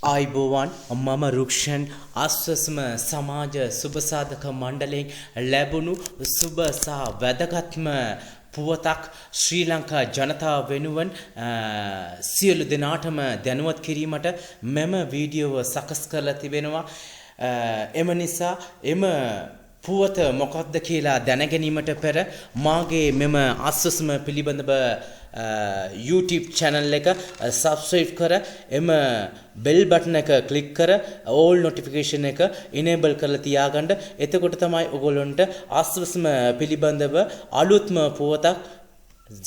ආයිබෝවන් මම රුක්ෂන් ආස්වස්ම සමාජ සුබසාධක මණ්ඩලයෙන් ලැබුණු සුබ සහ වැදගත්ම පුවතක් ශ්‍රී ලංකා ජනතාව වෙනුවෙන් සියලු දෙනාටම දැනුවත් කිරීමට මෙම වීඩියෝව සකස් කරලා තිබෙනවා. එම නිසා එම පුවත මොකක්ද කියලා දැනගැනීමට පෙර මාගේ මෙම ආස්වස්ම පිළිබඳව YouTube channel එක subscribe කර එම bell button එක click කර all notification එක enable කරලා තියාගන්න. එතකොට තමයි ඔයගොල්ලන්ට ආස්වස්ම පිළිබඳව අලුත්ම පුවතක්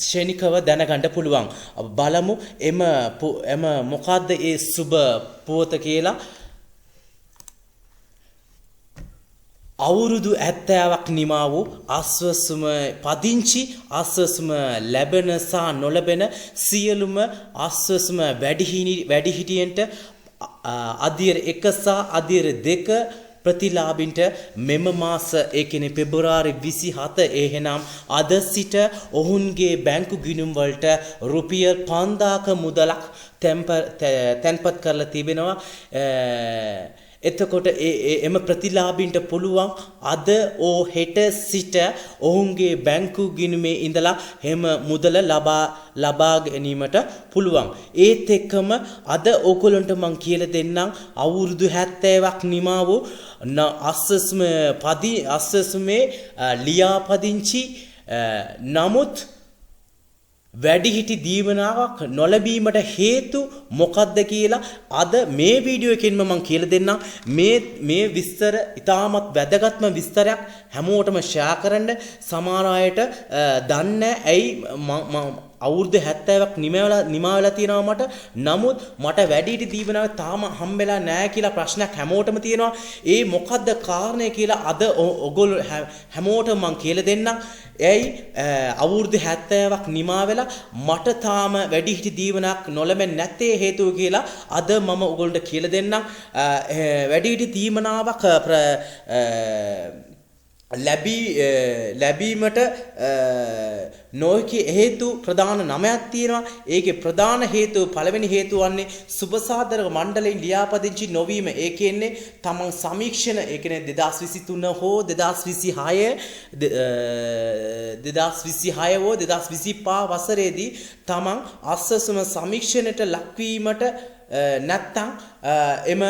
ශනිකව දැනගන්න පුළුවන්. බලමු එම මොකද්ද ඒ සුබ පුවත කියලා. අවුරුදු 70ක් නිමා වූ ආස්වස්ම පදිංචි ආස්වස්ම ලැබෙන සහ නොලැබෙන සියලුම ආස්වස්ම වැඩිහිටියන්ට අධීර 1 සහ අධීර 2 ප්‍රතිලාභින්ට මෙම මාස ඒ කියන්නේ පෙබරවාරි 27 එහෙනම් අද සිට ඔවුන්ගේ බැංකු ගිණුම් වලට රුපියල් 5000ක මුදලක් තැන්පත් කරලා තිබෙනවා. එතකොට එම ප්‍රතිලාභින්ට පුළුවන් අද හෙට සිට ඔවුන්ගේ බැංකු ගිණුමේ ඉඳලා එම මුදල ලබා ගැනීමට පුළුවන්. ඒත් එක්කම අද ඔයගොල්ලන්ට මම කියලා දෙන්නම් අවුරුදු 70ක් නිමා වූ අස්සස්මේ ලියාපදිංචි නමුත් වැඩිහිටි දීවනාවක් නොලැබීමට හේතු මොකක්ද කියලා අද මේ වීඩියෝ එකෙන්ම මම කියලා දෙන්නම්. මේ විස්තර ඉතාමත් වැදගත්ම විස්තරයක් හැමෝටම ෂෙයා කරන්න. සමහර අයට දන්නේ ඇයි අවුරුදු 70ක් නිමා වෙලා තියෙනවා මට. නමුත් මට වැඩිහිටි දීවනාවක් තාම හම්බෙලා නැහැ කියලා ප්‍රශ්නයක් හැමෝටම තියෙනවා. ඒ මොකද්ද කාරණේ කියලා අද ඔයගොල්ලෝ හැමෝටම මම කියලා දෙන්නම්. ඇයි අවුරුදු 70ක් නිමා වෙලා මට තාම වැඩිහිටි දීවනක් නොලැබෙන්නේ නැත්තේ හේතුව කියලා අද මම ඔයගොල්ලන්ට කියලා දෙන්නම්. වැඩිහිටි දීමනාවක් ලැබීමට නොකී හේතු ප්‍රධාන 9ක් තියෙනවා. ඒකේ ප්‍රධාන හේතුව පළවෙනි හේතුව වන්නේ සුබසාධක මණ්ඩලයෙන් ලියාපදිංචි නොවීම. ඒ කියන්නේ තමන් සමීක්ෂණ ඒ කියන්නේ 2023 හෝ 2026 හෝ 2025 වසරේදී තමන් අස්සසම සමීක්ෂණයට ලක්වීමට නැත්තම් එම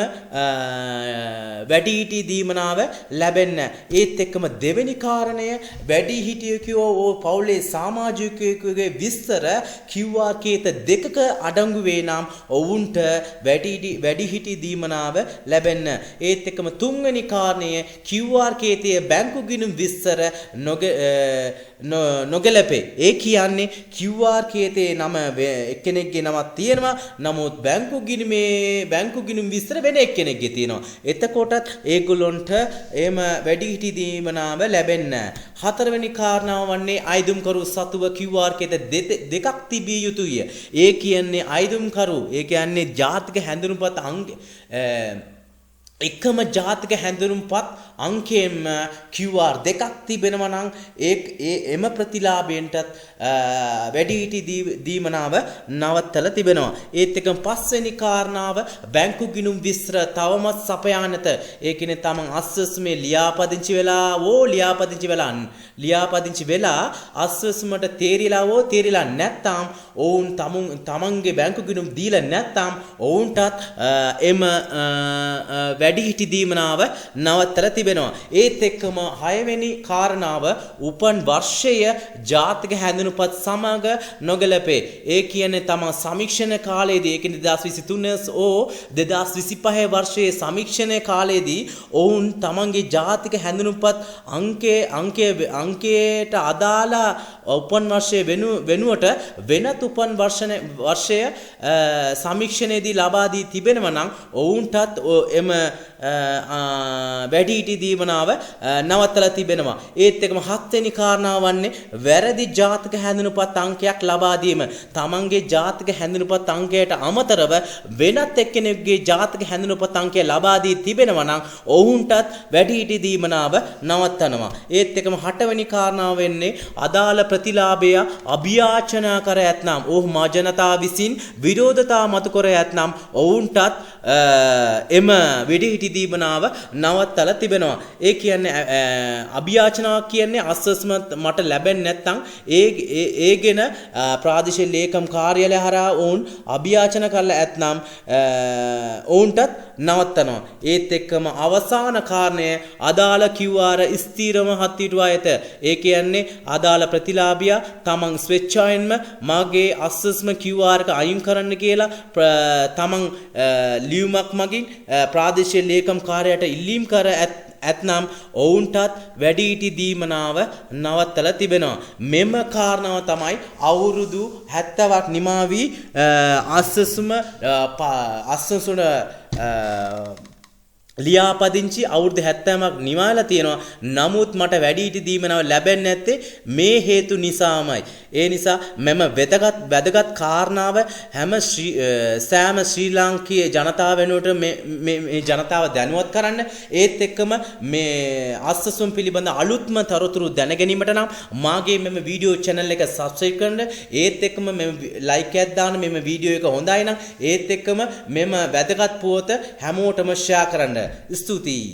වැඩිහිටි දීමනාව ලැබෙන්න. ඒත් එක්කම දෙවෙනි කාරණය වැඩිහිටියෙකෝ පවුලේ සමාජිකයෙකුගේ විස්තර QR කේත දෙකක අඩංගු වේ නම් ඔවුන්ට වැඩිහිටි දීමනාව ලැබෙන්න. ඒත් එක්කම තුන්වෙනි කාරණය QR කේතයේ බැංකු ගිණුම් විස්තර නොගැලපේ. ඒ කියන්නේ QR කේතයේ නම එක්කෙනෙක්ගේ නමක් තියෙනවා. නමුත් බැංකු ගිණුම් විස්තර වෙන එක්කෙනෙක්ගේ තියෙනවා. එතකොටත් ඒගොල්ලොන්ට එහෙම වැඩිහිටි දීමනාව ලැබෙන්න. හතරවෙනි කාරණාව වන්නේ අයිදුම්කරු සතුව QR කේත දෙකක් තිබිය යුතුය. ඒ කියන්නේ අයිදුම්කරු ඒ කියන්නේ ජාතික හැඳුනුම්පත් එකම ජාතික හැඳුනුම්පත් අංකයෙන්ම QR දෙකක් තිබෙනවා නම් එම ප්‍රතිලාභයෙන්ටත් වැඩිහිටි දීමනාව නවත්තලා තිබෙනවා. ඒත් එක්කම පස්වෙනි කාරණාව බැංකු ගිණුම් විස්තර තවමත් සපයා නැත. ඒ කියන්නේ තමන් අස්සස්මේ ලියාපදිංචි වෙලා අස්සස්මට තේරිලා නැත්නම් ඔවුන් තමන්ගේ බැංකු ගිණුම් දීලා නැත්නම් ඔවුන්ටත් එම වැඩිහිටි දීමනාව නවත්තලා තිබෙනවා. ඒත් එක්කම 6 වෙනි කාරණාව උපන් වර්ෂය ජාතික හැඳුනුපත් සමග නොගැලපේ. ඒ කියන්නේ තමන් සමීක්ෂණ කාලයේදී ඒ කියන්නේ 2023 ඕ 2025 වර්ෂයේ සමීක්ෂණ කාලයේදී ඔවුන් තමන්ගේ ජාතික හැඳුනුපත් අංකයට අදාළ උපන් වර්ෂයේ වෙනුවට වෙනත් උපන් වර්ෂය සමීක්ෂණයේදී ලබා දී තිබෙනවා නම් ඔවුන්ටත් එම වැඩිහිටි දීමනාව නවත්තලා තිබෙනවා. ඒත් එක්කම 7 වෙනි කාරණාව වන්නේ වැරදි ජාතක හැඳුනුපත් අංකයක් ලබා දීම. තමන්ගේ ජාතක හැඳුනුපත් අංකයට අමතරව වෙනත් එක්කෙනෙකුගේ ජාතක හැඳුනුපත් අංකය ලබා දී තිබෙනවා නම් ඔවුන්ටත් වැඩිහිටි දීමනාව නවත්තනවා. ඒත් එක්කම 8 වෙනි කාරණාව වෙන්නේ අදාළ ප්‍රතිලාභය අභියාචනා කර ඇතනම් ඔහු මජනතා විසින් විරෝධතා මතු කර ඇතනම් ඔවුන්ටත් එම වැඩිහිටි දීමනාව නවත්තලා තිබෙනවා. ඒ කියන්නේ අභියාචනාවක් කියන්නේ අස්වස්ම මට ලැබෙන්නේ නැත්නම් ඒ ගැන ප්‍රාදේශීය ලේකම් කාර්යාලය හරහා ඔවුන් අභියාචන කරලා ඇතනම් ඔවුන්ටත් නවත්තනවා. ඒත් එක්කම අවසාන කාරණය අදාළ QR ස්ථිරව හත්විටුවා ඇත. ඒ කියන්නේ අදාළ ප්‍රතිලාභියා තමන් ස්වේච්ඡාවෙන්ම මගේ අස්වස්ම QR එක අයින් කරන්න කියලා තමන් ලියුමක් මගින් ප්‍රාදේශීය ලේකම් කාර්යාලයට ඉල්ලීම් කර ඇතනම් ඔවුන්ටත් වැඩිහිටි දීමනාව නවත්තලා තිබෙනවා. මෙම කාරණාව තමයි අවුරුදු 70ක් නිමා වී අස්වසුන ලියාපදිංචි අවුරුදු 70ක් නිවාලා තියෙනවා. නමුත් මට වැඩිහිටි දීමනාව ලැබෙන්නේ නැත්තේ මේ හේතු නිසාමයි. ඒ නිසා මෙම වැදගත් කාරණාව සෑම ශ්‍රී ලාංකීය ජනතාව වෙනුවට මේ ජනතාව දැනුවත් කරන්න. ඒත් එක්කම මේ අස්වසුන් පිළිබඳ අලුත්ම තොරතුරු දැන ගැනීමට නම් මාගේ මෙම වීඩියෝ channel එක subscribe කරන්න. ඒත් එක්කම මෙම like එකක් දාන්න. මෙම වීඩියෝ එක හොඳයි නම් ඒත් එක්කම මෙම වැදගත් පුවත හැමෝටම share කරන්න. ස්තුතියි.